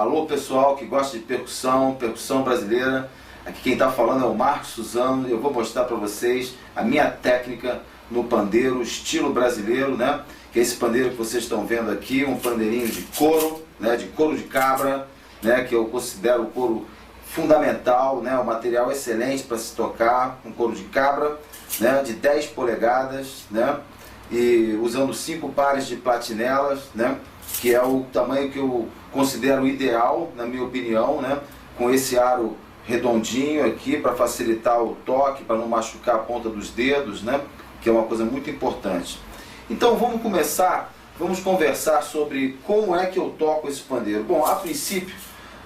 Alô pessoal que gosta de percussão, percussão brasileira. Aqui quem está falando é o Marcos Suzano. Eu vou mostrar para vocês a minha técnica no pandeiro estilo brasileiro, né? Que é esse pandeiro que vocês estão vendo aqui, um pandeirinho de couro, né? De couro de cabra, né? Que eu considero o couro fundamental, né? Um material excelente para se tocar, um couro de cabra, né? De 10 polegadas, né? E usando 5 pares de platinelas, né? Que é o tamanho que eu considero ideal, na minha opinião, né? Com esse aro redondinho aqui para facilitar o toque, para não machucar a ponta dos dedos, né? Que é uma coisa muito importante. Então vamos começar, vamos conversar sobre como é que eu toco esse pandeiro. Bom, a princípio,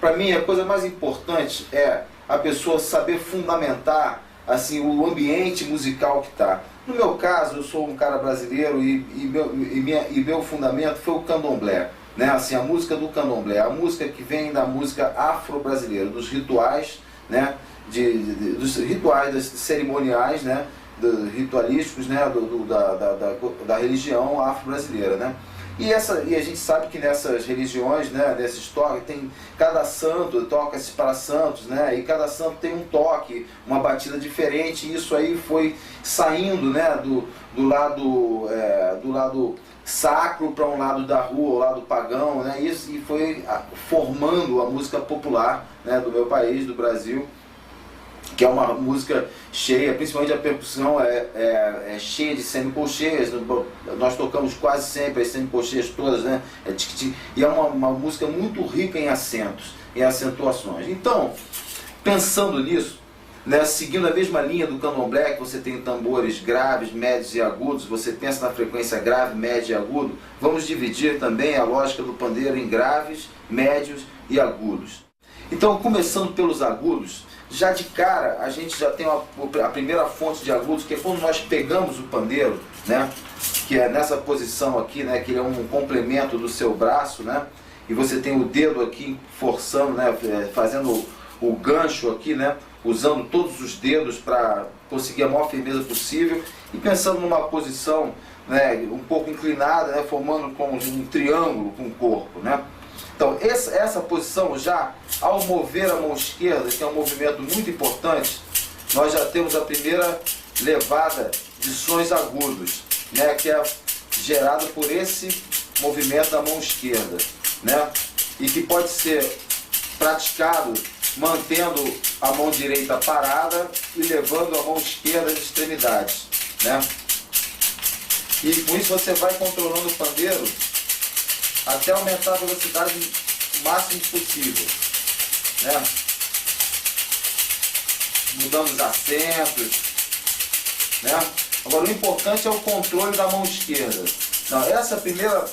para mim a coisa mais importante é a pessoa saber fundamentar assim o ambiente musical que está. No meu caso, eu sou um cara brasileiro e meu fundamento foi o candomblé, né? Assim, a música do candomblé, a música que vem da música afro-brasileira, dos rituais, né? Dos rituais cerimoniais, né? Ritualísticos, né? Da religião afro-brasileira, né? E a gente sabe que nessas religiões, né, nessa história, tem cada santo toca-se para santos, né, e cada santo tem um toque, uma batida diferente, e isso aí foi saindo, né, do lado sacro para um lado da rua, o lado pagão, né, e foi formando a música popular, né, do meu país, do Brasil, que é uma música cheia, principalmente a percussão é cheia de semicolcheias. Nós tocamos quase sempre as semicolcheias todas, né? E é uma música muito rica em acentos, em acentuações. Então, pensando nisso, né, seguindo a mesma linha do candomblé, que você tem tambores graves, médios e agudos, você pensa na frequência grave, média e agudo, vamos dividir também a lógica do pandeiro em graves, médios e agudos. Então, começando pelos agudos, já de cara a gente já tem a primeira fonte de agudos, que é quando nós pegamos o pandeiro, né, que é nessa posição aqui, né, que ele é um complemento do seu braço, né, e você tem o dedo aqui forçando, né, fazendo o gancho aqui, né, usando todos os dedos para conseguir a maior firmeza possível e pensando numa posição, né, um pouco inclinada, né, formando como um triângulo com o corpo, né. Então, essa posição já, ao mover a mão esquerda, que é um movimento muito importante, nós já temos a primeira levada de sons agudos, né, que é gerado por esse movimento da mão esquerda, né, e que pode ser praticado mantendo a mão direita parada e levando a mão esquerda às extremidades, né. E com isso você vai controlando o pandeiro até aumentar a velocidade o máximo possível, né? Mudando os acentos, né? Agora o importante é o controle da mão esquerda. Não, essa é a primeira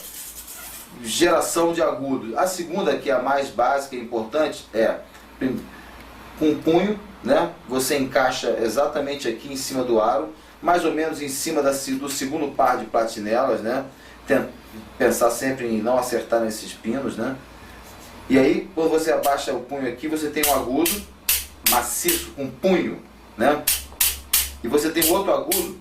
geração de agudos. A segunda, que é a mais básica e importante, é com o punho, né? Você encaixa exatamente aqui em cima do aro, mais ou menos em cima do segundo par de platinelas, né? Pensar sempre em não acertar nesses pinos, né? E aí, quando você abaixa o punho aqui, você tem um agudo maciço com punho, né? E você tem outro agudo,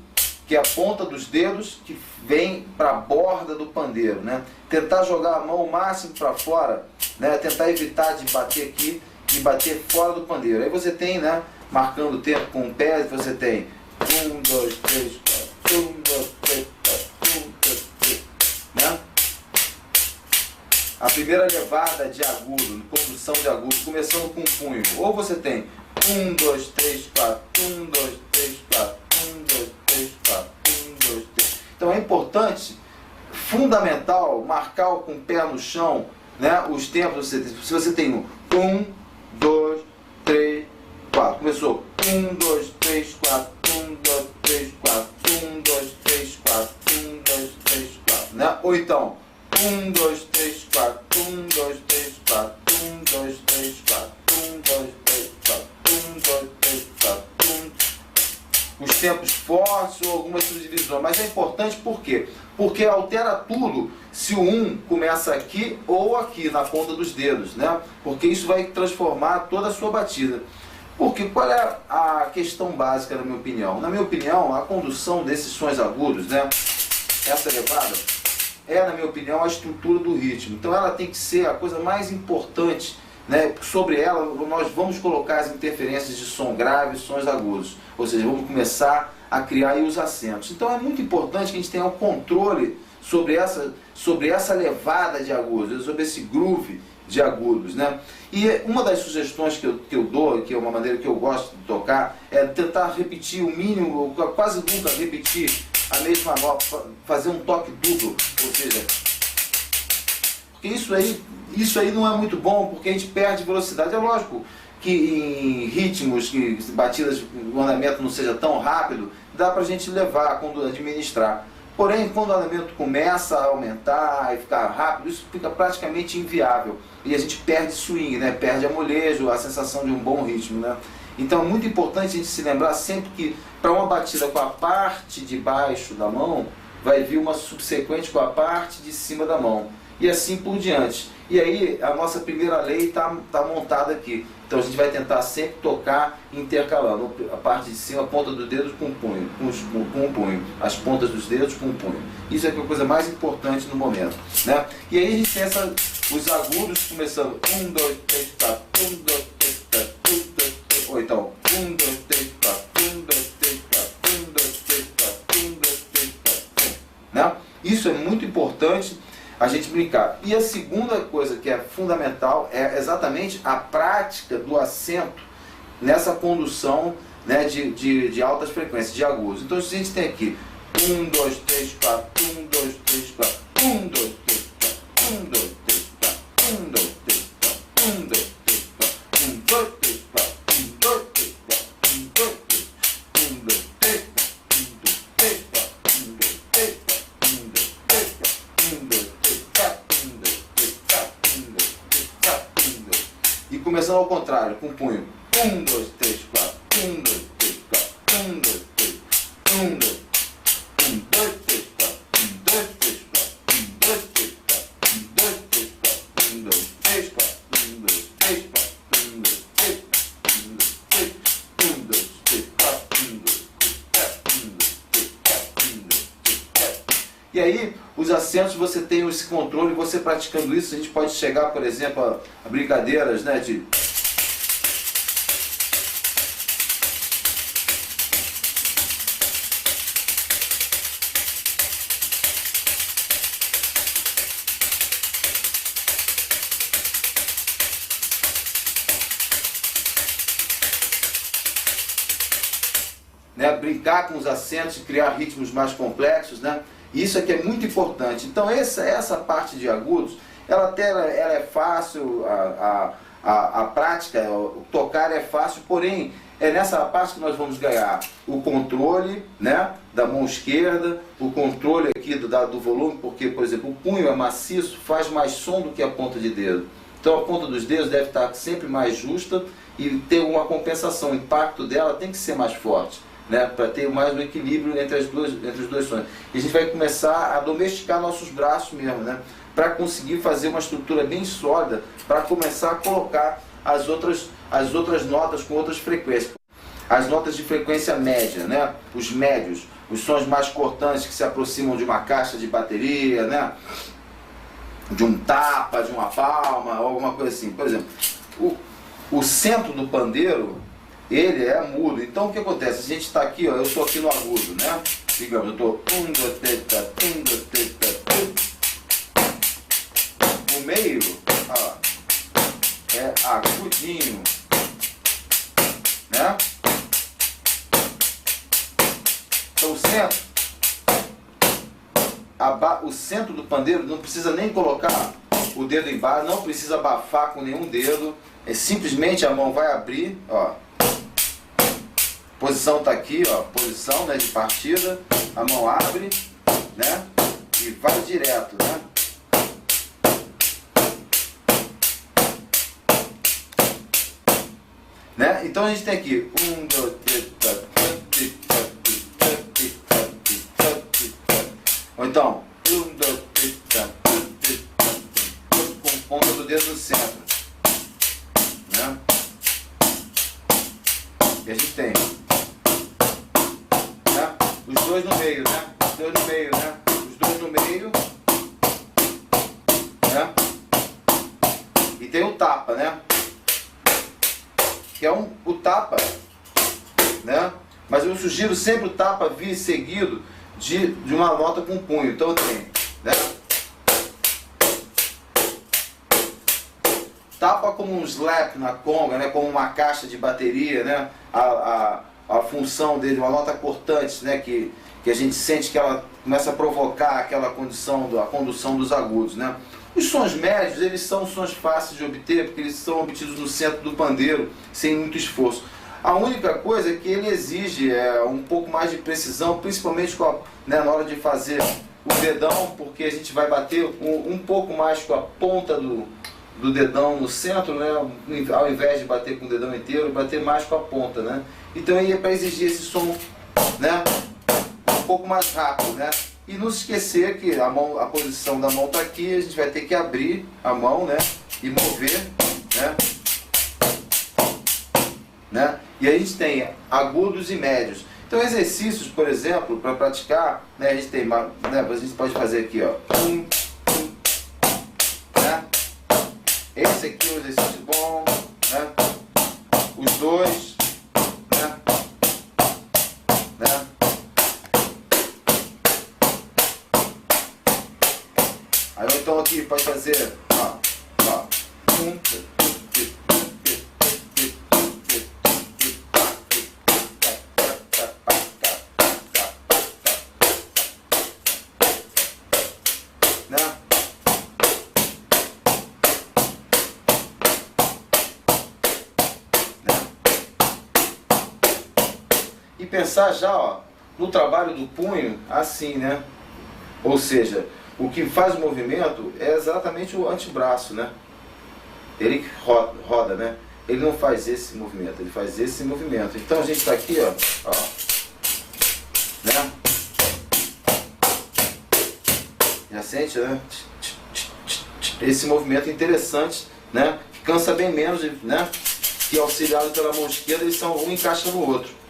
que é a ponta dos dedos, que vem para a borda do pandeiro, né? Tentar jogar a mão o máximo para fora, né? Tentar evitar de bater aqui e bater fora do pandeiro. Aí você tem, né? Marcando o tempo com o pé, você tem 1, 2, 3, 4, 1, 2, 3, 4, 1, 2, 3, né? A primeira levada de agudo, condução de agudo, começando com o punho. Ou você tem 1, 2, 3, 4, 1, 2, 3, 4, 1, 2, 3, 4, 1, 2, 3. Então é importante, fundamental, marcar com o pé no chão, né, os tempos. Se você tem 1, 2, 3, 4. Começou 1, 2, 3, 4, 1, 2, 3, 4, 1, 2, 3, 4, 1, 2, 3, 4, né? Ou então 1, 2, 3, 4, 1, 2, 3, 4, 1, 2, 3, 4, 1, 2, 3, 4, 1, 2, 3, 4, 1. Os tempos fortes ou algumas subdivisões, mas é importante por quê? Porque altera tudo se o 1 começa aqui ou aqui na ponta dos dedos, né? Porque isso vai transformar toda a sua batida. Porque qual é a questão básica, na minha opinião? Na minha opinião, a condução desses sons agudos, né? Essa levada é, na minha opinião, a estrutura do ritmo. Então ela tem que ser a coisa mais importante, né? Sobre ela nós vamos colocar as interferências de som grave e sons agudos, ou seja, vamos começar a criar aí os acentos. Então é muito importante que a gente tenha um controle sobre essa levada de agudos, sobre esse groove de agudos, né? E uma das sugestões que eu dou, que é uma maneira que eu gosto de tocar, é tentar repetir o mínimo, quase nunca repetir a mesma nota, fazer um toque duplo, ou seja, porque isso aí não é muito bom, porque a gente perde velocidade. É lógico que em ritmos, que batidas, o andamento não seja tão rápido, dá pra gente levar, quando administrar. Porém, quando o andamento começa a aumentar e ficar rápido, isso fica praticamente inviável. E a gente perde swing, né? Perde a molejo, a sensação de um bom ritmo, né? Então é muito importante a gente se lembrar sempre que para uma batida com a parte de baixo da mão, vai vir uma subsequente com a parte de cima da mão. E assim por diante. E aí a nossa primeira lei está montada aqui. Então a gente vai tentar sempre tocar intercalando a parte de cima, a ponta dos dedos com o punho, com o punho, as pontas dos dedos com o punho. Isso é a coisa mais importante no momento, né? E aí a gente tem os agudos começando 1, 2, 3, 4, 1, 2, 3, 4, 1, 2, 3, ou então 1, 2, 3, 4, 1, 2, 3, 4, 1, 2, 3, 4, 1, 2, 3, 4, né? Isso é muito importante a gente brincar. E a segunda coisa que é fundamental é exatamente a prática do acento nessa condução, né, de altas frequências, de agudos. Então se a gente tem aqui 1, 2, 3, 4, 1, 2, 3, 4, 1, 2, 3, 4, 1, 2, 3, 4, 1, 2, 3, 4, 1, 2, 3, 4, 1, 2, 3, 4, 1, 2, 3, 4, 1, 2, 3, 1, 2, 3, 4, 1, 2, 3, 4, 1, 2, 3, 4, 1, 2, 3, 4, 1, 2, e começando ao contrário, com o punho. 1, 2, 3, 4. 1, 2, 3, 4. 1, 2, 3, 4. 1, 2, 1, 2, 3, 4. 1, 2, 3, 4. 1, 2, 3, 4. 1, 2, 3, 4. 1, 2, 3, 4. 1, 2, 3, 4. 1, 2, 3, 4. 1, 2, 3, 1, 2, 3, 4. 1, 2, 3, 4. 1, 2, 3, 4. 1, 2, 3, 4. E aí, os acentos, você tem esse controle, você praticando isso, a gente pode chegar, por exemplo, a brincadeiras, né, de... né, brincar com os acentos e criar ritmos mais complexos, né? Isso aqui é muito importante. Então essa parte de agudos, ela é fácil, a prática, o tocar é fácil, porém é nessa parte que nós vamos ganhar o controle, né, da mão esquerda, o controle aqui do volume, porque, por exemplo, o punho é maciço, faz mais som do que a ponta de dedo. Então a ponta dos dedos deve estar sempre mais justa e ter uma compensação, o impacto dela tem que ser mais forte, né, para ter mais um equilíbrio entre os dois sons. E a gente vai começar a domesticar nossos braços mesmo, né, para conseguir fazer uma estrutura bem sólida, para começar a colocar as outras notas com outras frequências. As notas de frequência média, né, os médios, os sons mais cortantes que se aproximam de uma caixa de bateria, né, de um tapa, de uma palma, alguma coisa assim. Por exemplo, o centro do pandeiro, ele é mudo. Então o que acontece? A gente está aqui, ó, eu estou aqui no agudo, né? Digamos, eu estou 1, 2, 3, 4, 1, 2, 3, 4. O meio, ó, é agudinho, né? Então o centro do pandeiro não precisa nem colocar o dedo embaixo, não precisa abafar com nenhum dedo, é simplesmente a mão vai abrir, ó. Posição está aqui, ó, posição, né, de partida, a mão abre, né, e vai direto, né. Né? Então a gente tem aqui 1, 2, 3, 4, 5, 6, 7, 8, 9, ou então 1, 2, 3, 4, 5, 6, 7, 8, com ponta do dedo no centro, né? E a gente tem, né, os dois no meio, né? Os dois no meio, né? Os dois no meio, né? E tem o tapa, né? Que é o tapa, né? Mas eu sugiro sempre o tapa vir seguido de uma nota com punho. Então tem, né? Tapa como um slap na conga, né? Como uma caixa de bateria, né? A função dele, uma nota cortante, né? Que a gente sente que ela começa a provocar aquela a condução dos agudos, né? Os sons médios, eles são sons fáceis de obter, porque eles são obtidos no centro do pandeiro, sem muito esforço. A única coisa é que ele exige um pouco mais de precisão, principalmente né, na hora de fazer o dedão, porque a gente vai bater um pouco mais com a ponta do dedão no centro, né, ao invés de bater com o dedão inteiro, bater mais com a ponta, né? Então aí é para exigir esse som, né, um pouco mais rápido, né? E não se esquecer que a posição da mão está aqui, a gente vai ter que abrir a mão, né, e mover, né? E a gente tem agudos e médios. Então exercícios, por exemplo, para praticar, né, a gente tem, né, a gente pode fazer aqui, ó, né? Esse aqui é um exercício bom, né? Os dois, né? Aí então aqui pode fazer, ó, né? E pensar já, ó, no trabalho do punho assim, né? Ou seja, o que faz o movimento é exatamente o antebraço, né? Ele que roda, né? Ele não faz esse movimento, ele faz esse movimento. Então a gente está aqui, ó, né? Já sente, né? Esse movimento interessante, né? Que cansa bem menos, né? Que auxiliado pela mão esquerda, eles são um encaixa no outro.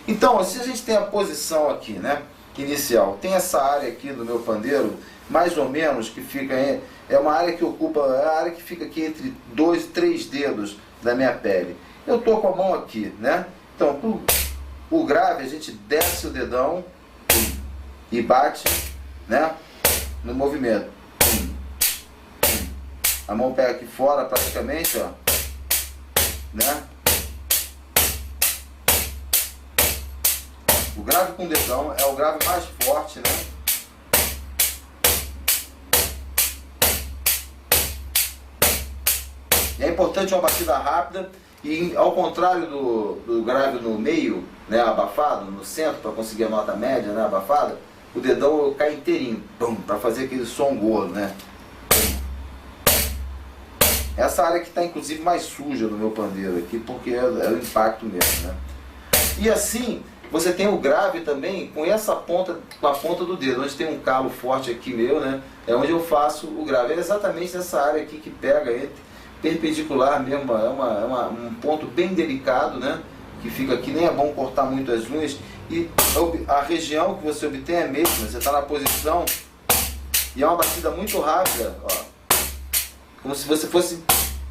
Então, se a gente tem a posição aqui, né? Inicial, tem essa área aqui do meu pandeiro, mais ou menos, que fica é uma área que ocupa, é a área que fica aqui entre 2 e 3 dedos da minha pele. Eu estou com a mão aqui, né? Então, o grave, a gente desce o dedão e bate, né? No movimento. A mão pega aqui fora praticamente, ó, né? O grave com o dedão é o grave mais forte, né? E é importante uma batida rápida e, ao contrário do grave no meio, né, abafado, no centro, para conseguir a nota média, né, abafada, o dedão cai inteirinho, para fazer aquele som gordo, né? Essa área que está inclusive mais suja no meu pandeiro aqui, porque é o impacto mesmo, né? E assim, você tem o grave também com essa ponta, com a ponta do dedo, onde tem um calo forte aqui meu, né? É onde eu faço o grave. É exatamente nessa área aqui que pega perpendicular mesmo, um ponto bem delicado, né? Que fica aqui, nem é bom cortar muito as unhas. E a região que você obtém é mesmo, você está na posição e é uma batida muito rápida, ó. Como se você fosse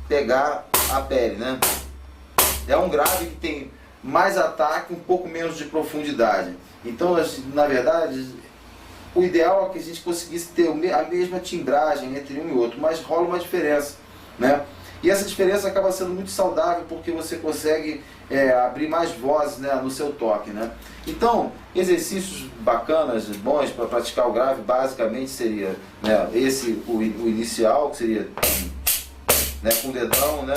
pegar a pele, né? É um grave que tem mais ataque, um pouco menos de profundidade. Então, na verdade, o ideal é que a gente conseguisse ter a mesma timbragem entre um e outro, mas rola uma diferença, né? E essa diferença acaba sendo muito saudável porque você consegue abrir mais vozes, né, no seu toque, né? Então, exercícios bacanas, bons para praticar o grave, basicamente seria, né, o inicial, que seria, né, com o dedão, né?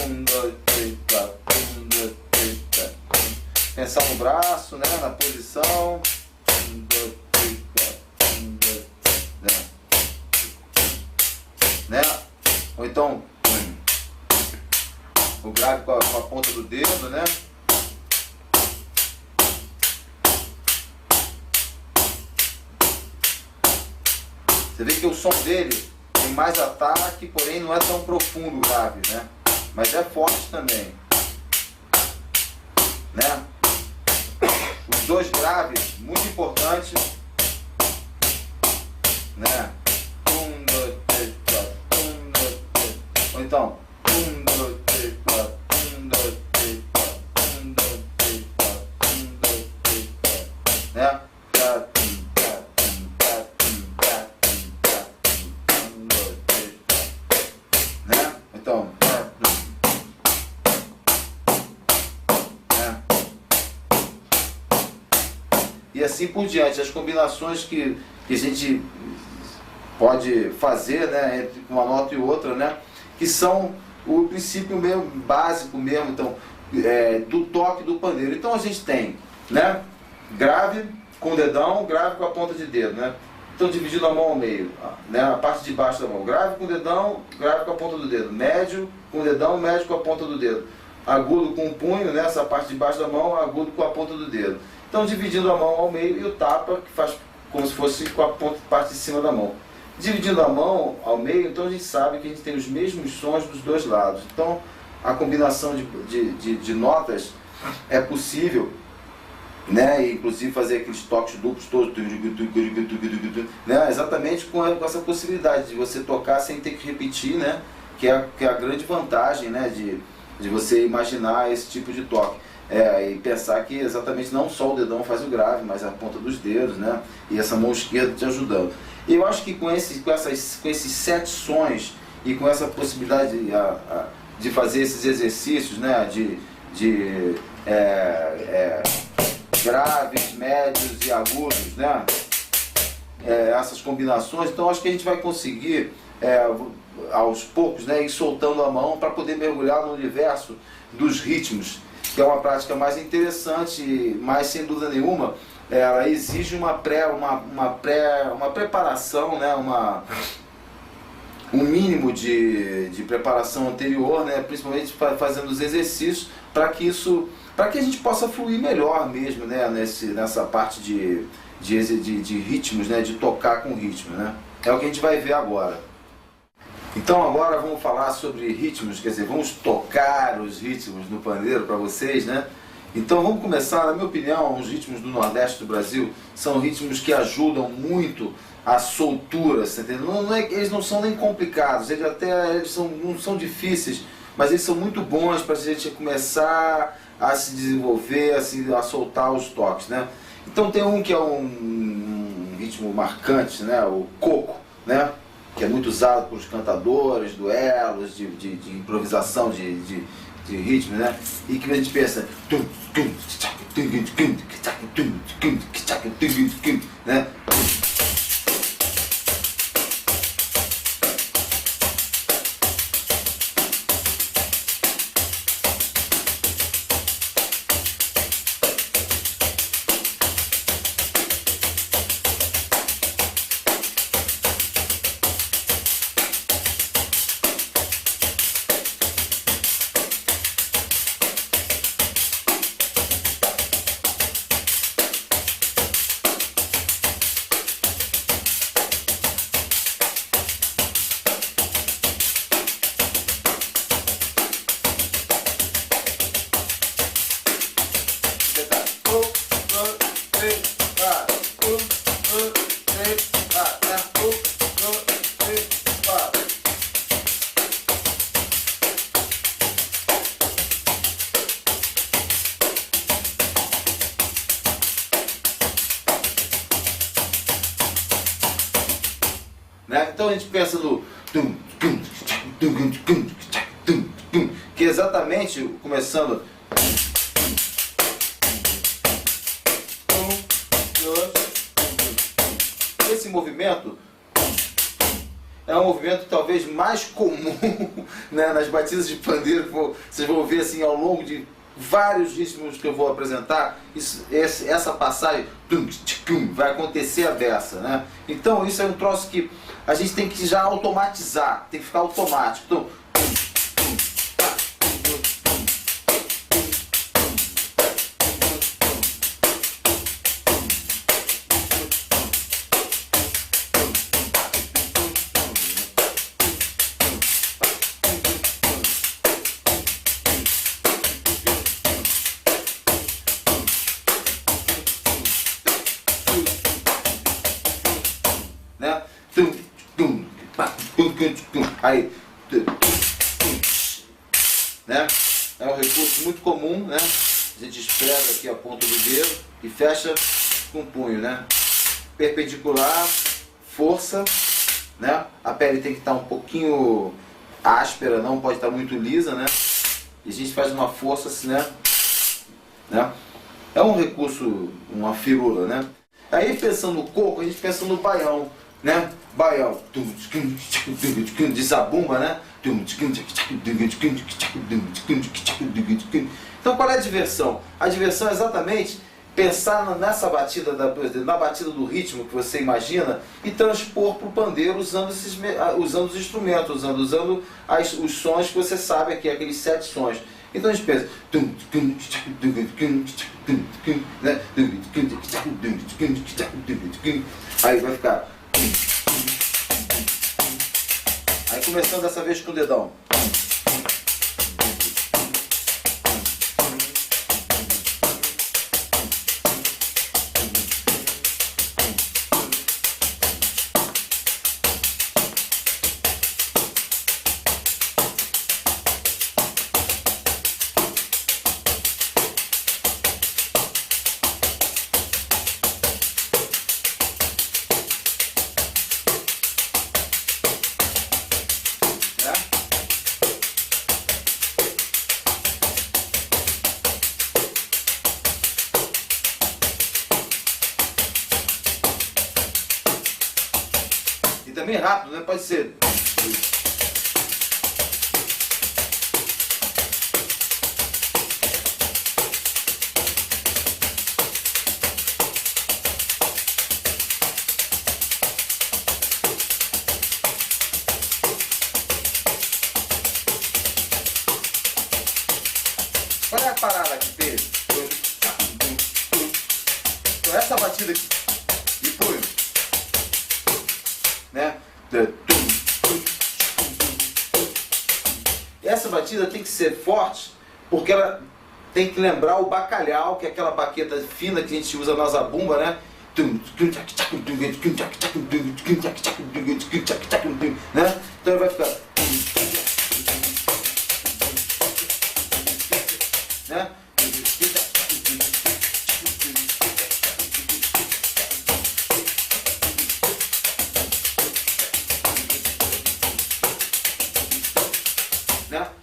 1, 2, 3, 4, 1, 2, 3, 4. Pensar no braço, né, na posição. 1, 2, 3, 4, 1, 2, 3, né? Ou então o grave com a ponta do dedo, né? Você vê que o som dele tem mais ataque, porém não é tão profundo o grave, né? Mas é forte também, né? Os dois graves, muito importante, né? 1, 2, Então, 1, 2, 3, 4, 1, 2, 3, 4, 1, 2, 3, 4, 1, 2, 3, 4, né? Né? Então, né? E assim por diante, as combinações que a gente pode fazer, né, entre uma nota e outra, né, que são o princípio mesmo, básico mesmo, então, do toque do pandeiro. Então a gente tem, né, grave com o dedão, grave com a ponta de dedo, né? Então dividindo a mão ao meio, né, a parte de baixo da mão, grave com o dedão, grave com a ponta do dedo, médio com o dedão, médio com a ponta do dedo, agudo com o punho, né, essa parte de baixo da mão, agudo com a ponta do dedo. Então dividindo a mão ao meio e o tapa, que faz como se fosse com a parte de cima da mão. Dividindo a mão ao meio, então a gente sabe que a gente tem os mesmos sons dos dois lados. Então a combinação de notas é possível, né? E, inclusive fazer aqueles toques duplos todos, né? Exatamente com essa possibilidade de você tocar sem ter que repetir, né? Que é a grande vantagem, né? De você imaginar esse tipo de toque. E pensar que exatamente não só o dedão faz o grave, mas a ponta dos dedos, né? E essa mão esquerda te ajudando. E eu acho que com esses 7 sons e com essa possibilidade de fazer esses exercícios, né? De graves, médios e agudos, né? Essas combinações, então acho que a gente vai conseguir aos poucos, né, ir soltando a mão para poder mergulhar no universo dos ritmos, que é uma prática mais interessante, mas sem dúvida nenhuma ela exige uma preparação, né, um mínimo de preparação anterior, né, principalmente fazendo os exercícios para que a gente possa fluir melhor mesmo, né, nessa parte de ritmos, né, de tocar com ritmo, né. É o que a gente vai ver agora. Então agora vamos falar sobre ritmos, quer dizer, vamos tocar os ritmos no pandeiro para vocês, né? Então vamos começar, na minha opinião, os ritmos do Nordeste do Brasil são ritmos que ajudam muito a soltura, você entendeu? Eles não são nem complicados, eles não são difíceis, mas eles são muito bons para a gente começar a se desenvolver, a soltar os toques, né? Então tem um que é um ritmo marcante, né? O coco, né? Que é muito usado por cantadores, duelos, de improvisação de ritmo, né? E que a gente pensa, né? Então a gente pensa no que é exatamente começando esse movimento é um movimento talvez mais comum, né, nas batidas de pandeiro. Vocês vão ver assim ao longo de vários ritmos que eu vou apresentar, essa passagem vai acontecer a versa, né? Então isso é um troço que a gente tem que já automatizar, tem que ficar automático. Então, né? Aí né? É um recurso muito comum, né? A gente esprega aqui a ponta do dedo e fecha com o punho, né? Perpendicular, força, né? A pele tem que estar um pouquinho áspera, não pode estar muito lisa, né? E a gente faz uma força assim, né? É um recurso, uma firula, né? Aí pensando no coco, a gente pensa no baião, né? Baião, de zabumba, né? Então qual é a diversão? A diversão é exatamente pensar nessa batida, na batida do ritmo que você imagina e transpor para o pandeiro usando os instrumentos, usando os sons que você sabe aqui, aqueles 7 sons. Então a gente pensa, né? Aí vai ficar. Aí começando dessa vez com o dedão. E também rápido, né? Pode ser. Qual é a parada aqui, Pedro? Então essa batida aqui de punho, né? E essa batida tem que ser forte, porque ela tem que lembrar o bacalhau, que é aquela baqueta fina que a gente usa na zabumba, né? Né? Então vai ficar, né?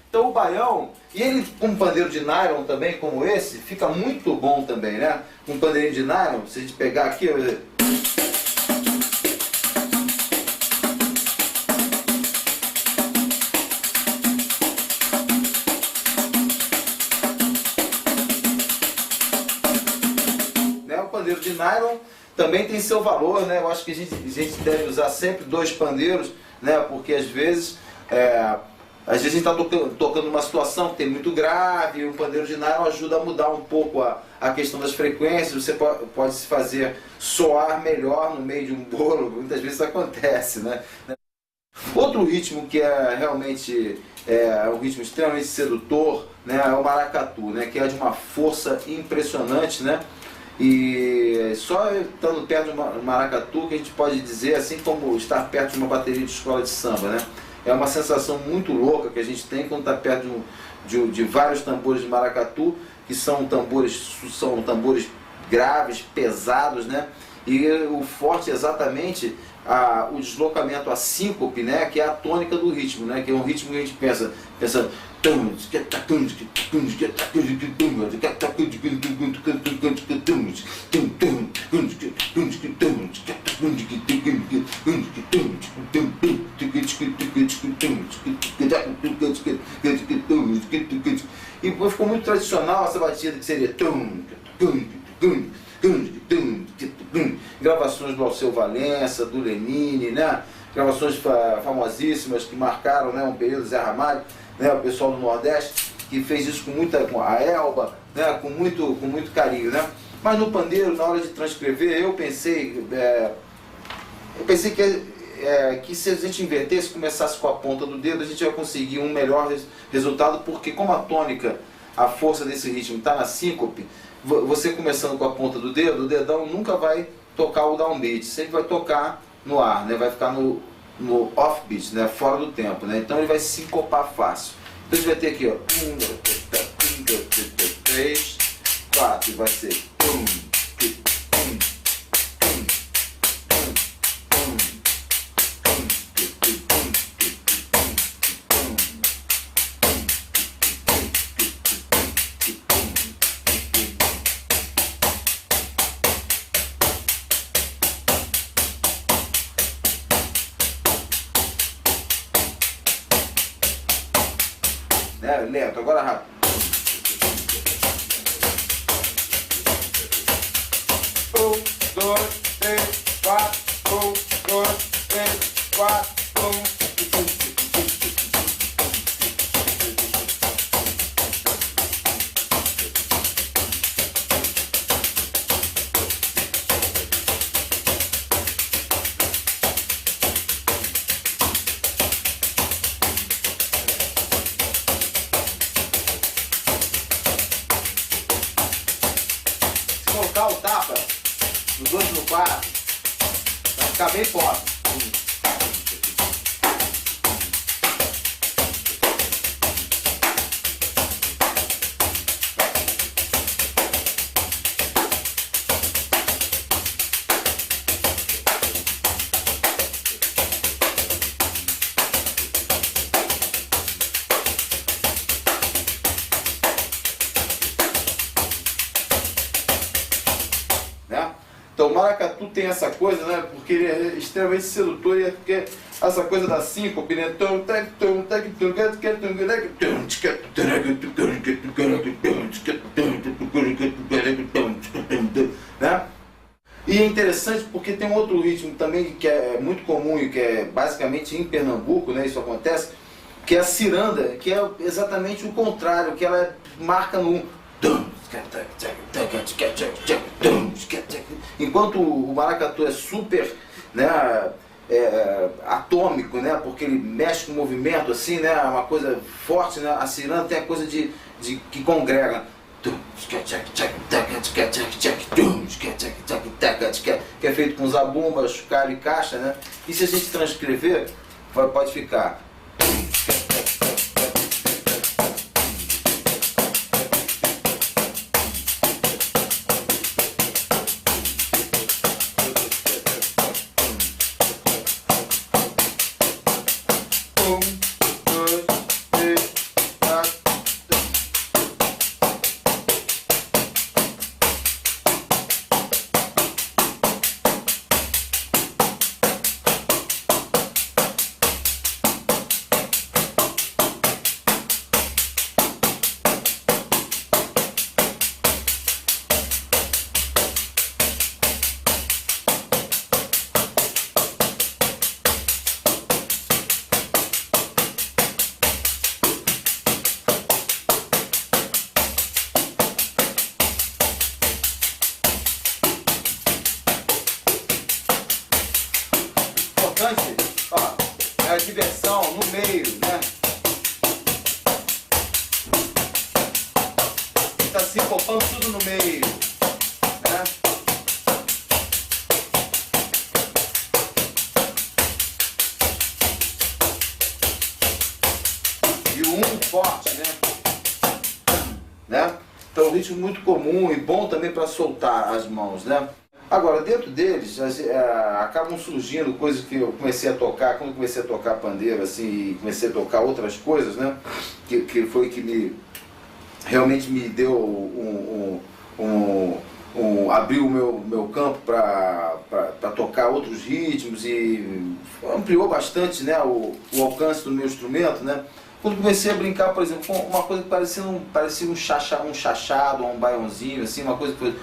Então o baião, e ele com um pandeiro de nylon também, como esse, fica muito bom também, né? Um pandeirinho de nylon, se a gente pegar aqui, né? O pandeiro de nylon também tem seu valor, né? Eu acho que a gente deve usar sempre 2 pandeiros, né? Porque às vezes a gente está tocando uma situação que tem muito grave, e o pandeiro de nylon ajuda a mudar um pouco a questão das frequências, você pode se fazer soar melhor no meio de um bolo, muitas vezes acontece, né? Outro ritmo que é realmente um ritmo extremamente sedutor, né, é o maracatu, né, que é de uma força impressionante, né? E só estando perto de um maracatu que a gente pode dizer, assim como estar perto de uma bateria de escola de samba, né? É uma sensação muito louca que a gente tem quando está perto de vários tambores de maracatu, que são tambores graves, pesados, né? E o forte é exatamente o deslocamento, a síncope, né? Que é a tônica do ritmo, né? Que é um ritmo que a gente pensa e ficou muito tradicional essa batida que seria gravações do Alceu Valença, do Lenine, né? Gravações famosíssimas que marcaram, né, um período, Zé Ramalho, né, o pessoal do Nordeste, que fez isso com a Elba, né, com muito carinho, né? Mas no pandeiro, na hora de transcrever, eu pensei que se a gente invertesse, começasse com a ponta do dedo, a gente ia conseguir um melhor resultado, porque como a tônica, a força desse ritmo está na síncope, você começando com a ponta do dedo, o dedão nunca vai tocar o downbeat, sempre vai tocar no ar, né? Vai ficar no offbeat, né? Fora do tempo, né? Então ele vai sincopar fácil. Então a gente vai ter aqui, ó, 1, 2, 3, 4, e vai ser 1, lento, agora rápido. 1, 2, 3, 4, 1, 2, 3, 4, 1. Colocar o tapa no 2 no 4 vai ficar bem forte. Então o maracatu tem essa coisa, né? Porque ele é extremamente sedutor e é porque essa coisa da síncope, né? Né? E é interessante porque tem um outro ritmo também que é muito comum e que é basicamente em Pernambuco, né? Isso acontece, que é a ciranda, que é exatamente o contrário, que ela marca no enquanto o maracatu é super, né, atômico, né, porque ele mexe com o movimento assim, né, uma coisa forte, né, a ciranda tem a coisa de que congrega, que é feito com zabumba, chocalho e caixa, né, e se a gente transcrever pode ficar ó, é a diversão no meio, né? Tá assim, popando tudo no meio, né? E o forte, né? Então, um ritmo muito comum e bom também para soltar as mãos, né? Agora, dentro deles, acabam surgindo coisas que eu comecei a tocar, quando eu comecei a tocar pandeiro, assim, e comecei a tocar outras coisas, né? Que foi que realmente me deu abriu o meu campo para tocar outros ritmos e ampliou bastante, né, o alcance do meu instrumento, né? Quando comecei a brincar, por exemplo, com uma coisa que parecia um chachado, um baiãozinho, assim, uma coisa que foi...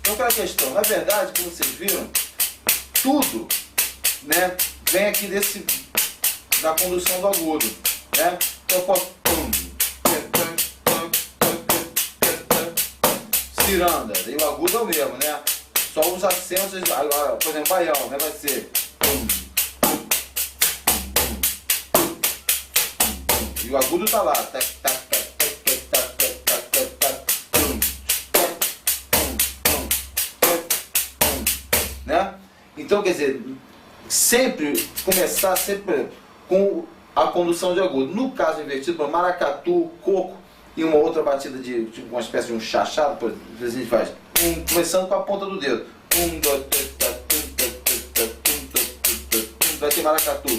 Então, aquela questão, na verdade, como vocês viram, tudo, né, vem aqui da condução do agudo, né? Então eu posso ciranda, e o agudo é o mesmo, né? Só os acentos, agora, por exemplo, baião, né? Vai ser e o agudo tá lá, né? Então, quer dizer, sempre começar sempre com a condução de agudo. No caso invertido, para maracatu, coco e uma outra batida de tipo, uma espécie de um chachado, por exemplo, a gente faz começando com a ponta do dedo. 1, 2, 3, 4, vai ter maracatu.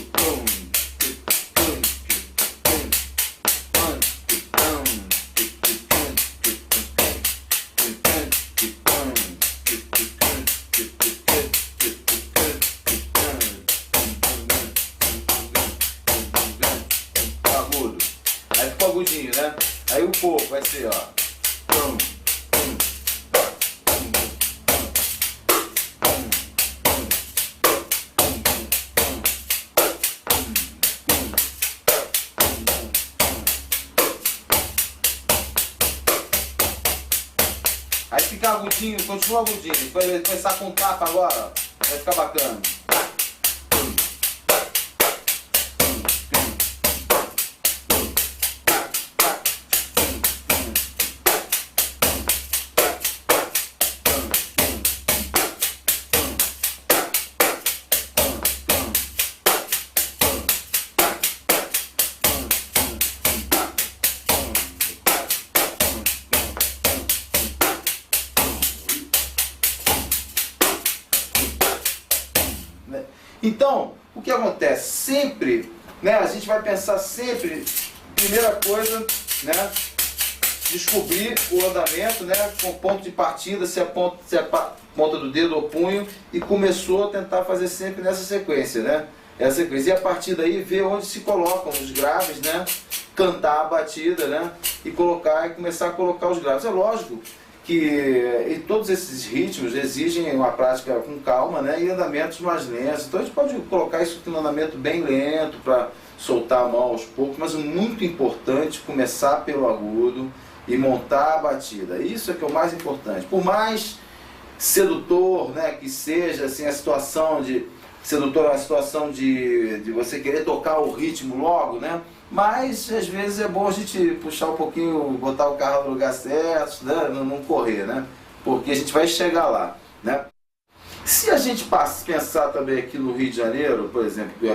Agudo. Aí ficou agudinho, né? Aí o coco vai ser, ó. Aí fica agudinho, continua agudinho. Vai começar com tapa agora, vai ficar bacana. Então, o que acontece? Sempre, né, a gente vai pensar sempre, primeira coisa, né, descobrir o andamento, né, com ponto de partida, se é ponta do dedo ou punho, e começou a tentar fazer sempre nessa sequência, né? Essa sequência. E a partir daí ver onde se colocam os graves, né? Cantar a batida, né? E começar a colocar os graves. É lógico que todos esses ritmos exigem uma prática com calma, né, e andamentos mais lentos. Então a gente pode colocar isso aqui no andamento bem lento para soltar a mão aos poucos, mas é muito importante começar pelo agudo e montar a batida. Isso é que é o mais importante. Por mais sedutor, né, que seja assim, a situação de sedutor, a situação de você querer tocar o ritmo logo, né? Mas às vezes é bom a gente puxar um pouquinho, botar o carro no lugar certo, né? Não correr, né? Porque a gente vai chegar lá, né? Se a gente pensar também aqui no Rio de Janeiro, por exemplo, que é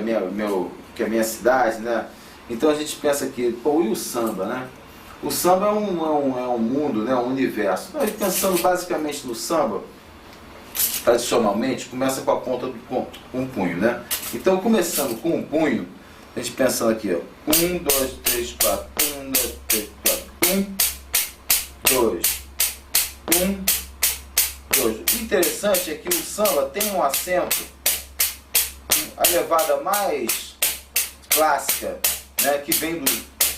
a minha cidade, né? Então a gente pensa aqui, pô, e o samba, né? O samba é um mundo, né? Um universo. Então, pensando basicamente no samba, tradicionalmente, começa com a ponta com um punho, né? Então, começando com um punho, a gente pensando aqui, ó. 1, 2, 3, 4. 1, 2, 3, 4. 1, 2. 1, 2. O interessante é que o samba tem um acento, a levada mais clássica, né, que vem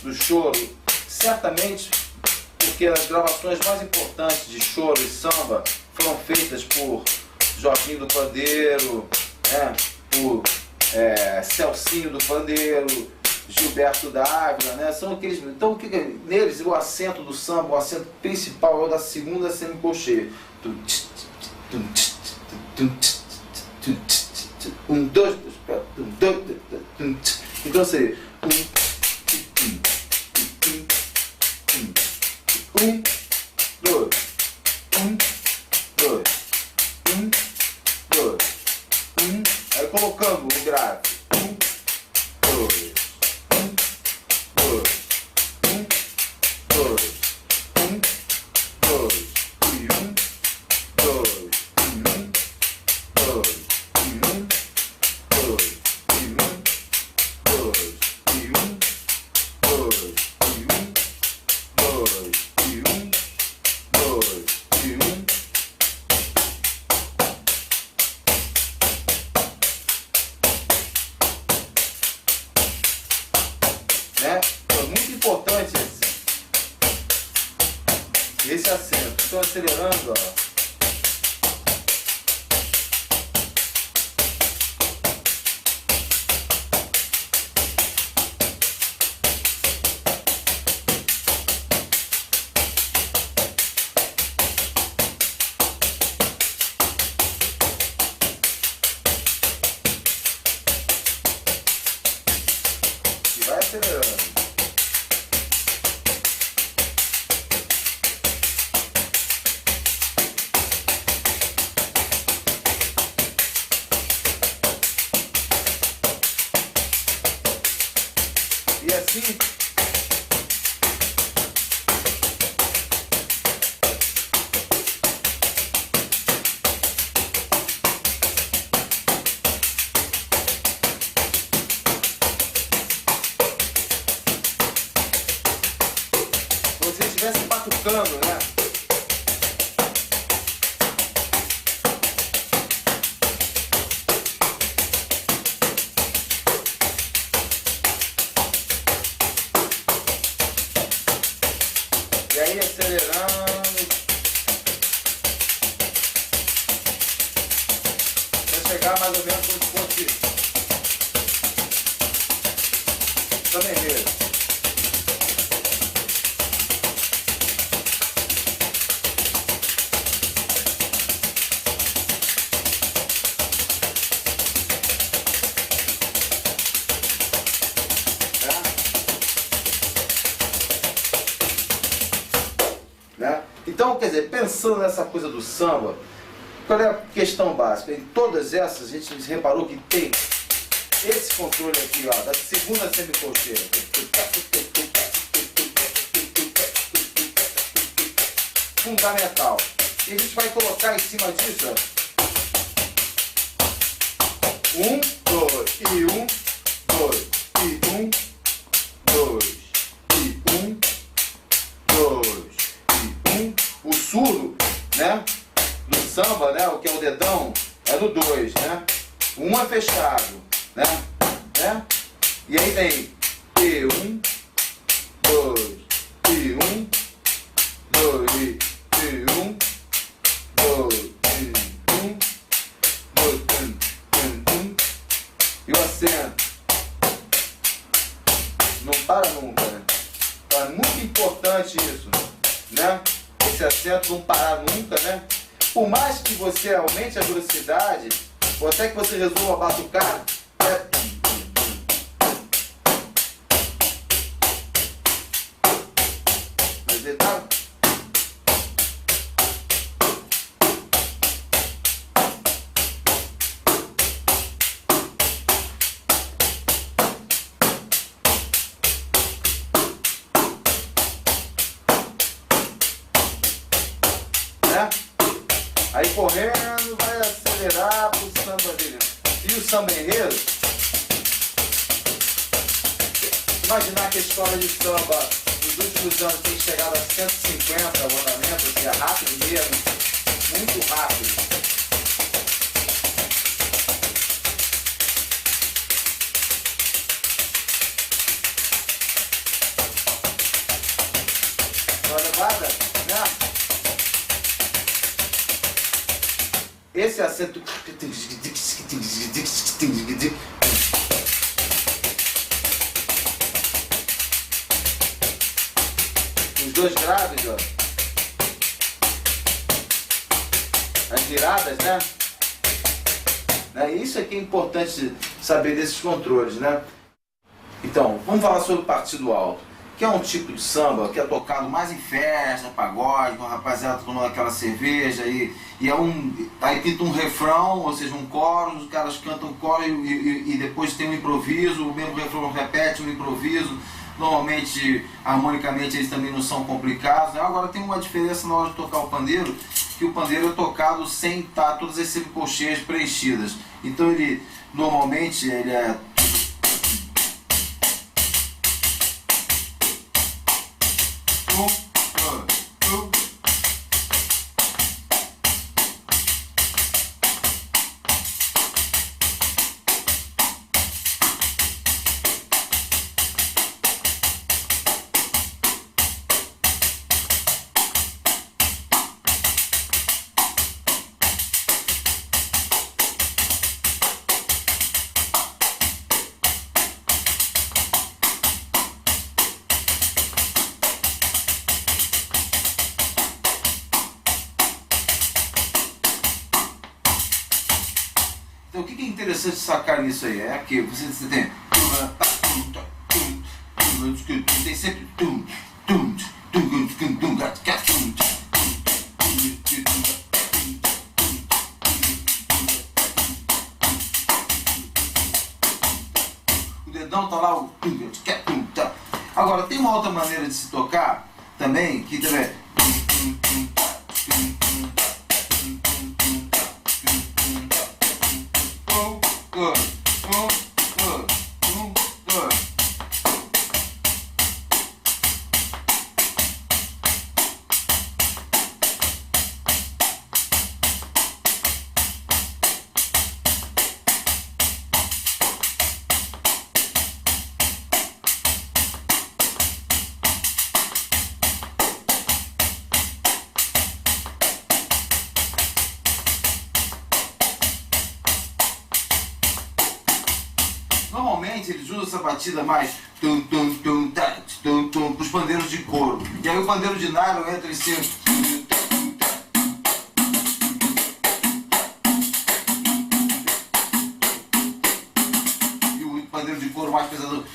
do choro, certamente porque as gravações mais importantes de choro e samba foram feitas por Jorginho do Pandeiro, né, por Celcinho do Pandeiro, Gilberto Dávila, né? São aqueles. Então, neles o acento do samba, o acento principal é o da segunda semicolcheia. 1, 2, 3, então seria 1, 2, 1, 2, 1, 2, 1, aí colocando o grave. 1, 2, 1, 2, 1, 2, 1, 2, e 1, 2, e 1, 2, e 1, 2, e 1, 2, e 1, 2, e 1, 2, e 1, 2, e 1. Né? É muito importante esse acento. Estou acelerando, ó. acelerando. E assim você estivesse batucando, né? E aí acelerando, vai chegar mais ou menos como se fosse também mesmo. Né? Então, quer dizer, pensando nessa coisa do samba, qual é a questão básica? Em todas essas, a gente reparou que tem esse controle aqui, ó, da segunda semicolcheia. Fundamental. E a gente vai colocar em cima disso, ó. 1, 2, e 1, 2, e 1, 2, e 1, 2. O surdo, né, do samba, né, o que é o dedão, é no 2, né? O 1 é fechado, né? E aí vem E1, 2, E1, 2, E1, 2, E1, 2, e o acento não para nunca, né? Então é muito importante isso, né? Esse acento não parar nunca, né? Por mais que você aumente a velocidade, ou até que você resolva batucar, né? Mas ele tá... Aí correndo, vai acelerar pro samba dele. E o samba enredo, imaginar que a escola de samba nos últimos anos tem chegado a 150 o andamento, assim, é rápido mesmo, muito rápido. Uma levada, né? Esse acento os dois graves, ó, as viradas, né? Isso aqui é importante saber desses controles, né? Então, vamos falar sobre o partido alto, que é um tipo de samba que é tocado mais em festa, pagode, com a rapaziada tomando aquela cerveja e é aí pinta um refrão, ou seja, um coro, os caras cantam coro e depois tem um improviso, o mesmo refrão repete um improviso. Normalmente, harmonicamente, eles também não são complicados, né? Agora tem uma diferença na hora de tocar o pandeiro, que o pandeiro é tocado sem estar todas as semicolcheias preenchidas. Então ele, normalmente, ele é... Então o que é interessante sacar nisso aí? É que você tem tem sempre o dedão tá lá, agora tem uma outra maneira de se tocar também, que também normalmente eles usam essa batida mais para os pandeiros de couro. E aí o pandeiro de nylon entra em cima. E o pandeiro de couro mais pesado.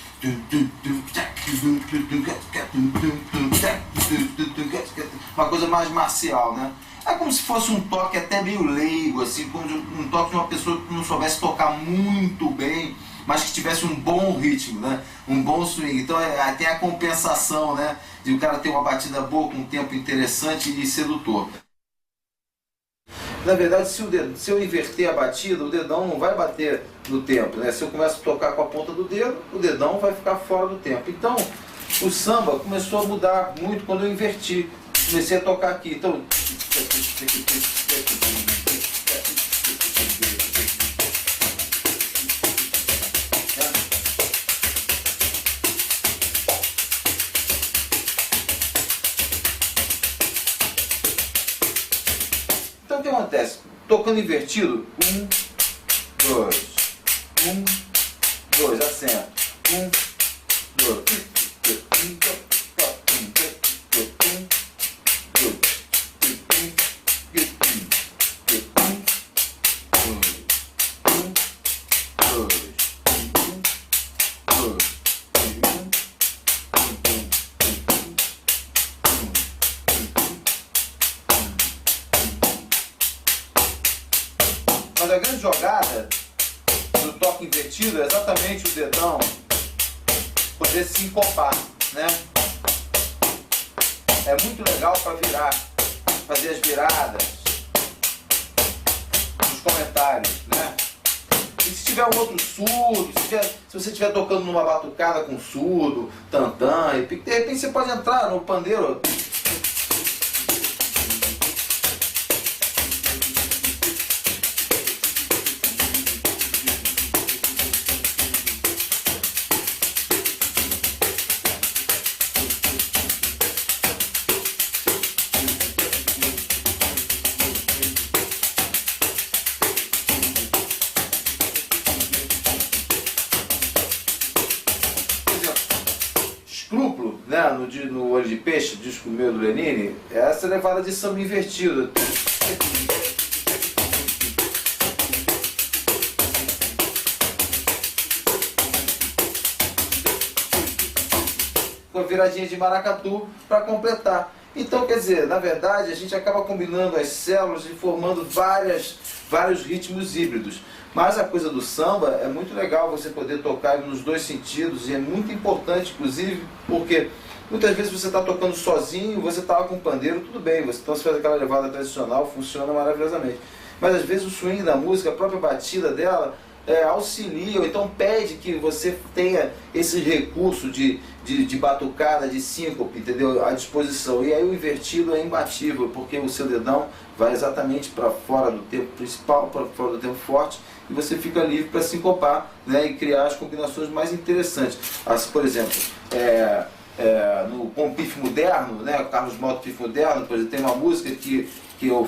Uma coisa mais marcial, né? É como se fosse um toque até meio leigo, assim, como um toque de uma pessoa que não soubesse tocar muito bem, mas que tivesse um bom ritmo, né? Um bom swing. Então tem a compensação, né? De o cara ter uma batida boa, com um tempo interessante e sedutor. Na verdade, se eu inverter a batida, o dedão não vai bater no tempo, né? Se eu começo a tocar com a ponta do dedo, o dedão vai ficar fora do tempo. Então, o samba começou a mudar muito quando eu inverti. Comecei a tocar aqui. Então, então o que acontece? Tocando invertido, 1, 2, 1, 2, acento, 1, 2, mas a grande jogada do toque invertido é exatamente o dedão poder se sincopar, né? É muito legal para virar, fazer as viradas nos comentários, né? E se tiver um outro surdo, se você estiver tocando numa batucada com surdo, tantã, e de repente você pode entrar no pandeiro. Escrúpulo, né, no Olho de Peixe, disco meu do Lenine, é essa levada de samba invertido. Com a viradinha de maracatu para completar. Então, quer dizer, na verdade, a gente acaba combinando as células e formando vários ritmos híbridos. Mas a coisa do samba é muito legal você poder tocar nos dois sentidos, e é muito importante, inclusive, porque muitas vezes você está tocando sozinho, você estava com pandeiro, tudo bem, então você faz aquela levada tradicional, funciona maravilhosamente. Mas às vezes o swing da música, a própria batida dela, auxilia, ou então pede que você tenha esse recurso de batucada, de síncope, entendeu? À disposição. E aí o invertido é imbatível, porque o seu dedão vai exatamente para fora do tempo principal, para fora do tempo forte, e você fica livre para sincopar, né, e criar as combinações mais interessantes. Por exemplo, com o Pif Moderno, né, Carlos Malta Pif Moderno, por exemplo, tem uma música que eu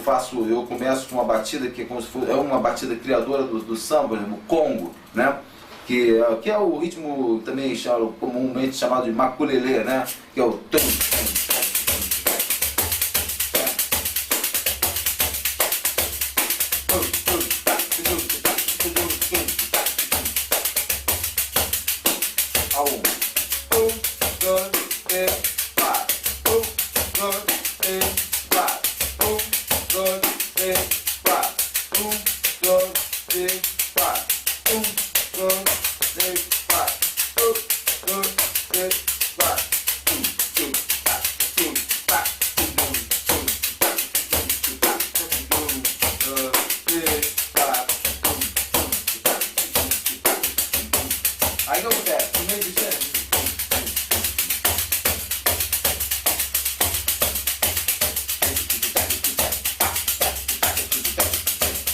começo com uma batida que é como se fosse uma batida criadora do samba, o Congo, né? Que é o ritmo também comumente chamado de maculelê, né? Que é o tum, tum, Aí que acontece? No meio disso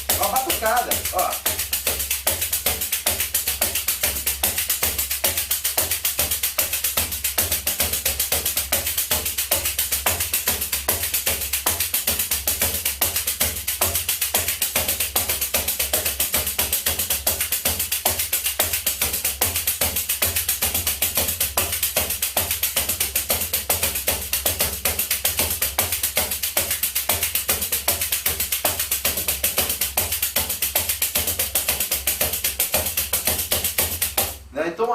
é uma batucada, ó. Né? Então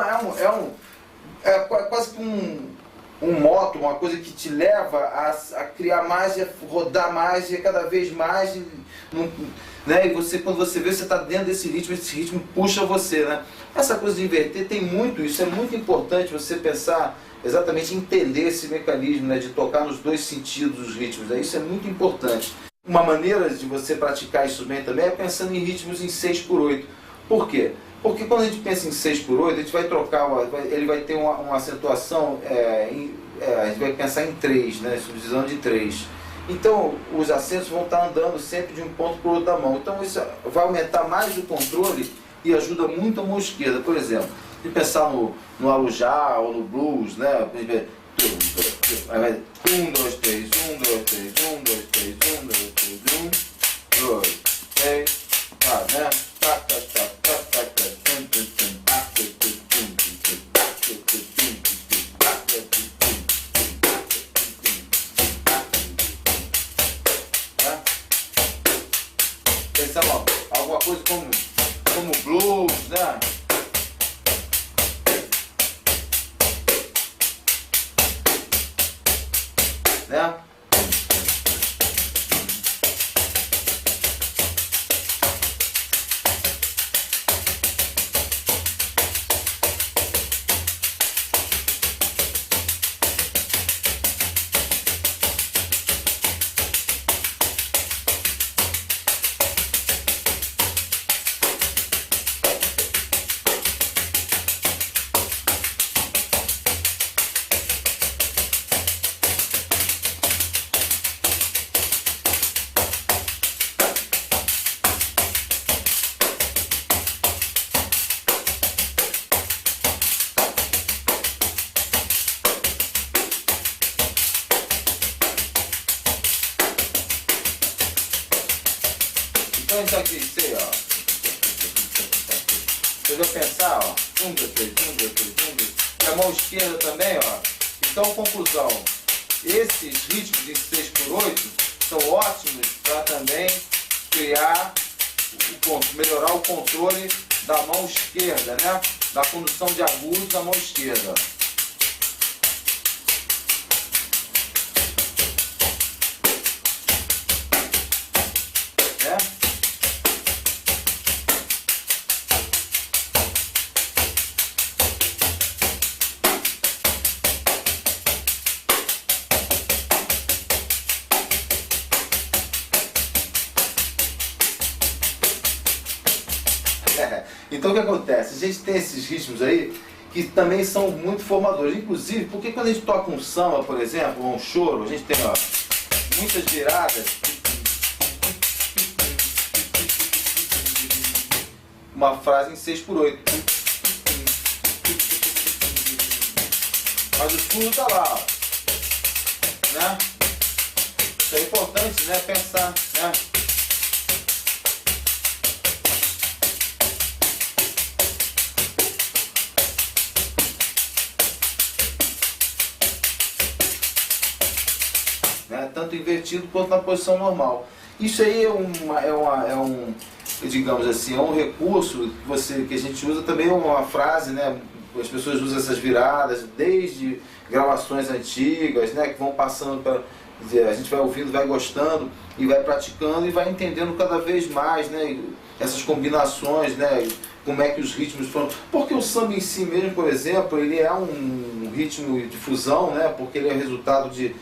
quase que um moto, uma coisa que te leva a criar mais, a rodar mais, e cada vez mais, né? E você, quando você vê, você está dentro desse ritmo, esse ritmo puxa você, né? Essa coisa de inverter tem muito, isso é muito importante você pensar exatamente, entender esse mecanismo, né? De tocar nos dois sentidos dos ritmos, né? Isso é muito importante. Uma maneira de você praticar isso bem também é pensando em ritmos em 6/8. Por quê? Porque quando a gente pensa em 6/8, a gente vai trocar, ele vai ter uma acentuação, a gente vai pensar em 3, né? Subdivisão de 3. Então, os acentos vão estar andando sempre de um ponto para o outro da mão. Então, isso vai aumentar mais o controle e ajuda muito a mão esquerda. Por exemplo, se pensar no alujá ou no blues, né? Aí vai 1, 2, 3, 1, 2, 3, 1, 2, 3, 1, 2, 3, 1, 2, 3, né? Pensando alguma coisa como blues, né? Né? Então isso aqui, sei, ó. Você vai pensar, ó. 1, 2, 3, 1, 2, 3, 1, 2. E a mão esquerda também, ó. Então, conclusão. Esses ritmos em 6/8 são ótimos para também criar, melhorar o controle da mão esquerda, né? Da condução de agudos da mão esquerda. Né? Então o que acontece? A gente tem esses ritmos aí que também são muito formadores. Inclusive, porque quando a gente toca um samba, por exemplo, ou um choro, a gente tem ó, muitas viradas. Uma frase em 6/8. Mas o fundo tá lá, ó. Né? Isso é importante, né? Pensar, né? Tanto invertido quanto na posição normal. Isso aí digamos assim, é um recurso que a gente usa também, uma frase, né? As pessoas usam essas viradas desde gravações antigas, né? Que vão passando para, a gente vai ouvindo, vai gostando e vai praticando e vai entendendo cada vez mais, né? Essas combinações, né? Como é que os ritmos foram. Porque o samba em si mesmo, por exemplo, ele é um ritmo de fusão, né? Porque ele é resultado de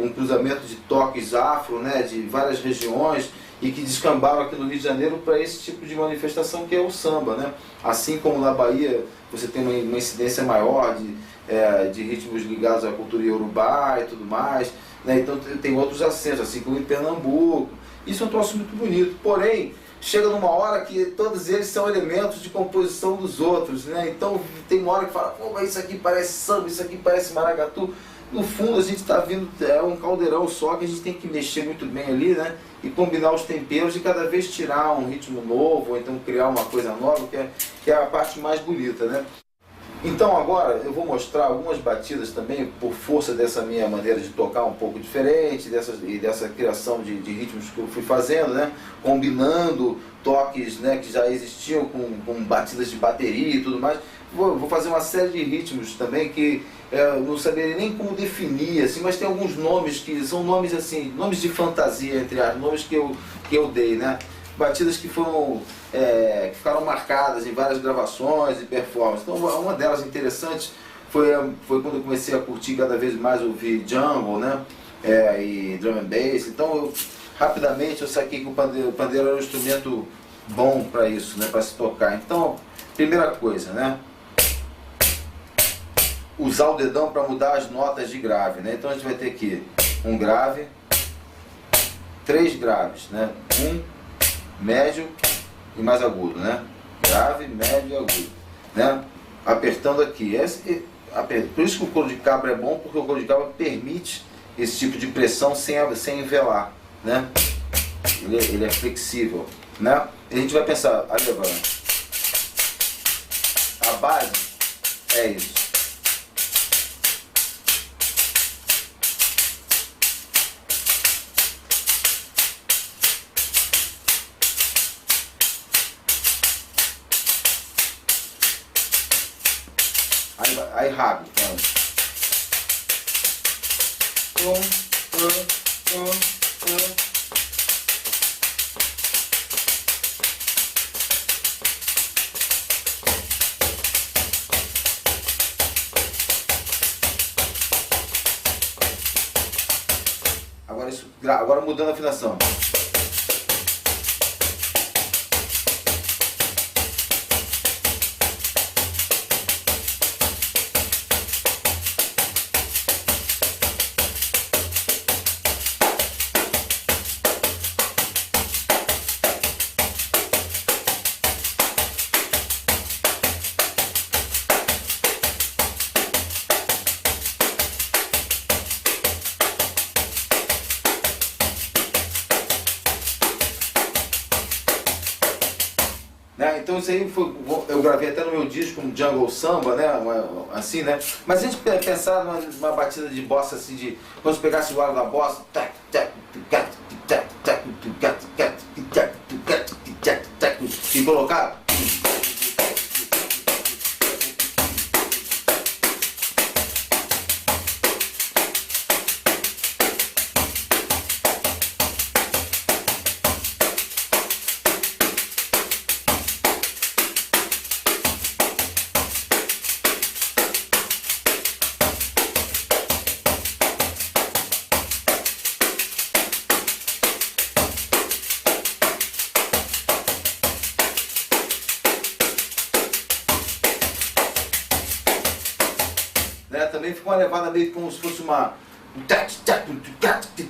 um cruzamento de toques afro, né, de várias regiões, e que descambaram aqui no Rio de Janeiro para esse tipo de manifestação que é o samba, né? Assim como na Bahia você tem uma incidência maior de ritmos ligados à cultura iorubá e tudo mais, né? Então tem outros acentos, assim como em Pernambuco. Isso é um troço muito bonito, porém chega numa hora que todos eles são elementos de composição dos outros, né? Então tem uma hora que fala, pô, mas isso aqui parece samba, isso aqui parece maracatu. No fundo a gente está vindo, é um caldeirão só que a gente tem que mexer muito bem ali, né? E combinar os temperos e cada vez tirar um ritmo novo, ou então criar uma coisa nova, que é a parte mais bonita, né? Então agora eu vou mostrar algumas batidas também, por força dessa minha maneira de tocar um pouco diferente, dessa criação de ritmos que eu fui fazendo, né? Combinando toques, né, que já existiam com batidas de bateria e tudo mais. Vou fazer uma série de ritmos também que eu não saberia nem como definir, assim, mas tem alguns nomes que são nomes assim, nomes de fantasia, entre as nomes que eu dei, né? Batidas que foram que ficaram marcadas em várias gravações e performances. Então uma delas interessante foi quando eu comecei a curtir cada vez mais ouvir jungle, né? E drum and bass. Então rapidamente eu saquei que o pandeiro era um instrumento bom para isso, né? Para se tocar. Então primeira coisa, né? Usar o dedão para mudar as notas de grave, né? Então a gente vai ter aqui um grave, 3 graves, né? Médio e mais agudo, né? Grave, médio e agudo, né? Apertando aqui. Por isso que o couro de cabra é bom, porque o couro de cabra permite esse tipo de pressão sem envelar, né? Ele é flexível, né? E a gente vai pensar, ali agora, a base é isso. Aí rápido, agora mudando a afinação. Então isso aí eu gravei até no meu disco, um jungle samba, né? Assim, né? Mas a gente pensar numa batida de bossa assim, de quando você pegasse o ar da bossa e colocar. Também fica uma levada meio como se fosse uma...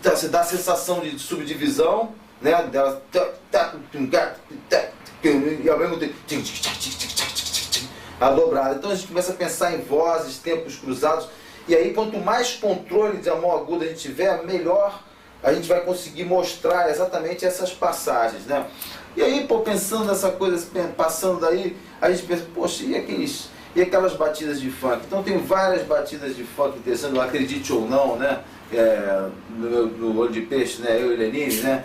Você dá a sensação de subdivisão, né? E ao mesmo tempo a dobrada. Então a gente começa a pensar em vozes, tempos cruzados, e aí quanto mais controle de mão aguda a gente tiver, melhor a gente vai conseguir mostrar exatamente essas passagens, né? E aí, pô, pensando nessa coisa, passando daí, a gente pensa, poxa, e aquelas batidas de funk? Então tem várias batidas de funk interessantes, acredite ou não, né? No Olho de Peixe, né? Eu e Lenine, né?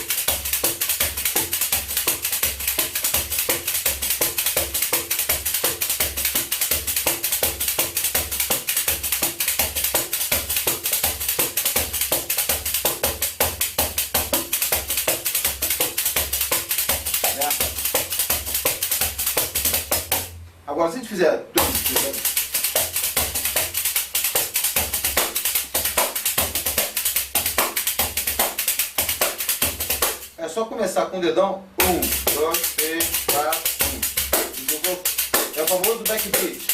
Agora, se a gente fizer... É só começar com o dedão. 1, 2, 3, 4, 5. É o famoso backbeat.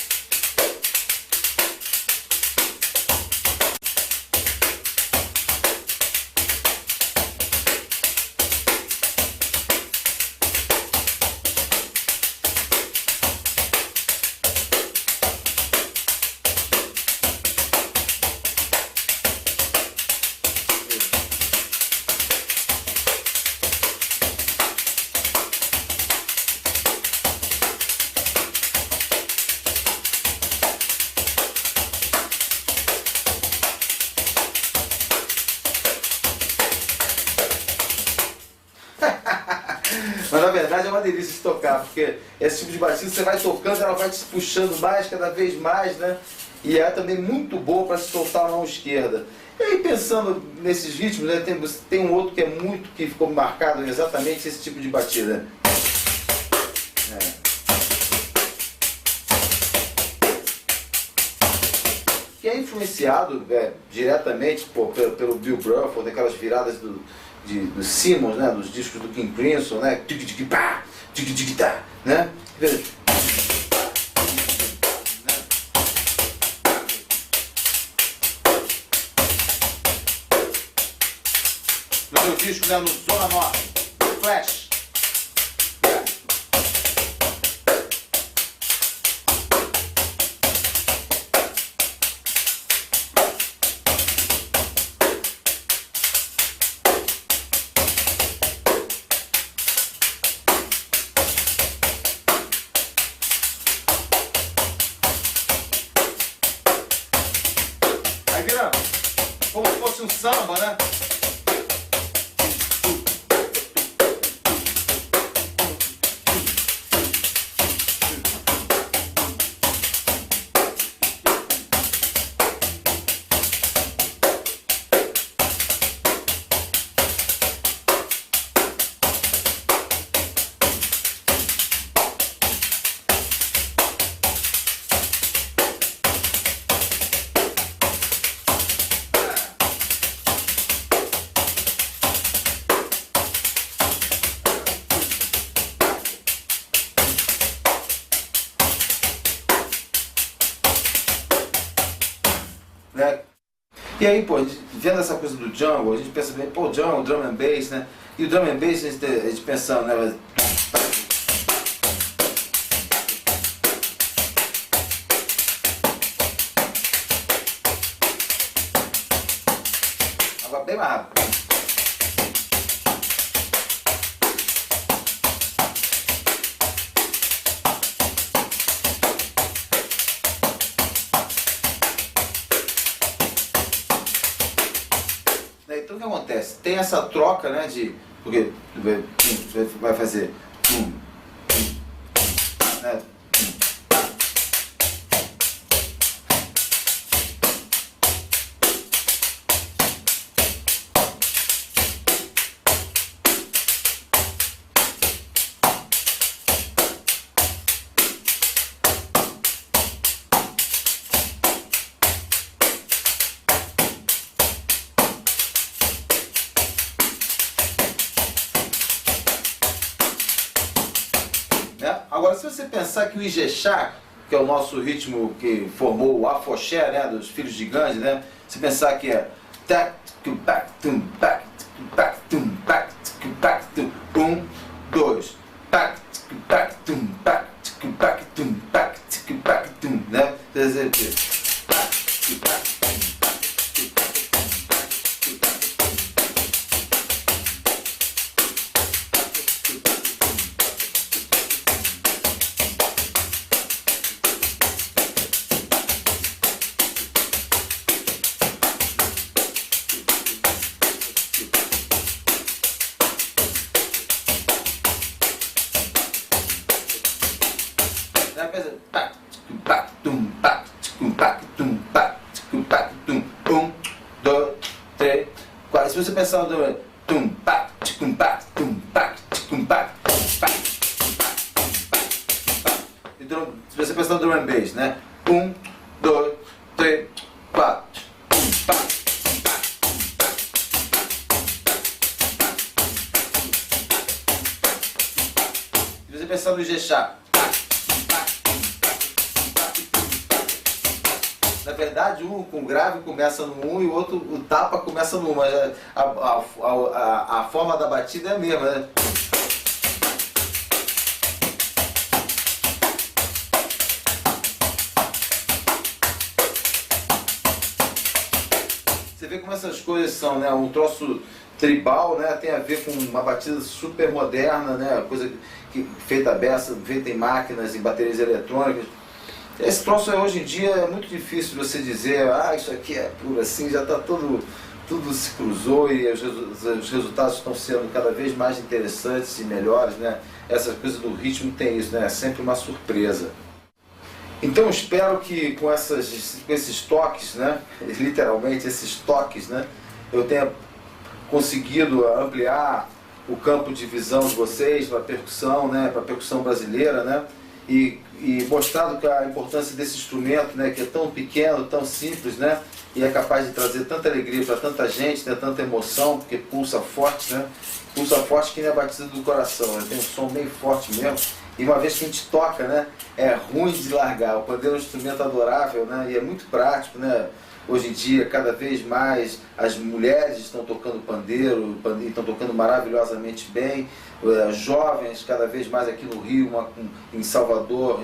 Mas na verdade é uma delícia de tocar, porque esse tipo de batida você vai tocando, ela vai te puxando mais, cada vez mais, né? E é também muito boa para se soltar a mão esquerda. E aí pensando nesses ritmos, né, tem um outro que é muito, que ficou marcado exatamente esse tipo de batida. Que é influenciado diretamente pelo Bill Bruford, aquelas viradas do Simmons, né, dos discos do King Crimson, né, né? No meu disco, né, no Zona Norte, Flash. Aí vira como se fosse um samba, né? Né? E aí, pô, vendo essa coisa do jungle, a gente pensa bem, pô, jungle, drum and bass, né? E o drum and bass, a gente pensando, né? Agora bem mais rápido. Então o que acontece? Tem essa troca, né, porque vai fazer né? Agora, se você pensar que o Ijexá, que é o nosso ritmo que formou o afoxé, né, dos filhos de Gandhi, né, se pensar que é um, dois, né? Um, dois, três, quatro. Se você pensar no se você pensar no drum and bass, né? Um, dois, três, quatro. Se você pensar no Ijexá, na verdade, um com grave começa no 1 e o outro, o tapa, começa no 1, mas a forma da batida é a mesma, né? Você vê como essas coisas são, né? Um troço tribal, né? Tem a ver com uma batida super moderna, né? Coisa feita beça, feita em máquinas, em baterias eletrônicas. Esse troço hoje em dia é muito difícil você dizer, ah, isso aqui é puro assim, já está todo tudo se cruzou e os resultados estão sendo cada vez mais interessantes e melhores, né? Essa coisa do ritmo tem isso, né? É sempre uma surpresa. Então espero que com esses toques, né? Literalmente esses toques, né? Eu tenha conseguido ampliar o campo de visão de vocês para a percussão, né? Para a percussão brasileira, né? E mostrado que a importância desse instrumento, né? Que é tão pequeno, tão simples, né? E é capaz de trazer tanta alegria para tanta gente, né? Tanta emoção, porque pulsa forte, né? Pulsa forte que nem a batida do coração, né? Tem um som bem forte mesmo. E uma vez que a gente toca, né? É ruim de largar. O pandeiro é um instrumento adorável, né? E é muito prático, né? Hoje em dia, cada vez mais, as mulheres estão tocando pandeiro, estão tocando maravilhosamente bem. Jovens, cada vez mais aqui no Rio, em Salvador,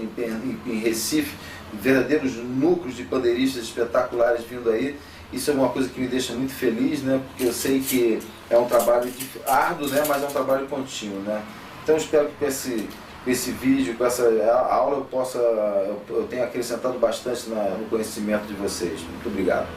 em Recife, verdadeiros núcleos de pandeiristas espetaculares vindo aí. Isso é uma coisa que me deixa muito feliz, né? Porque eu sei que é um trabalho árduo, né? Mas é um trabalho contínuo, né? Então eu espero que com esse vídeo, com essa aula, eu tenha acrescentado bastante no conhecimento de vocês. Muito obrigado.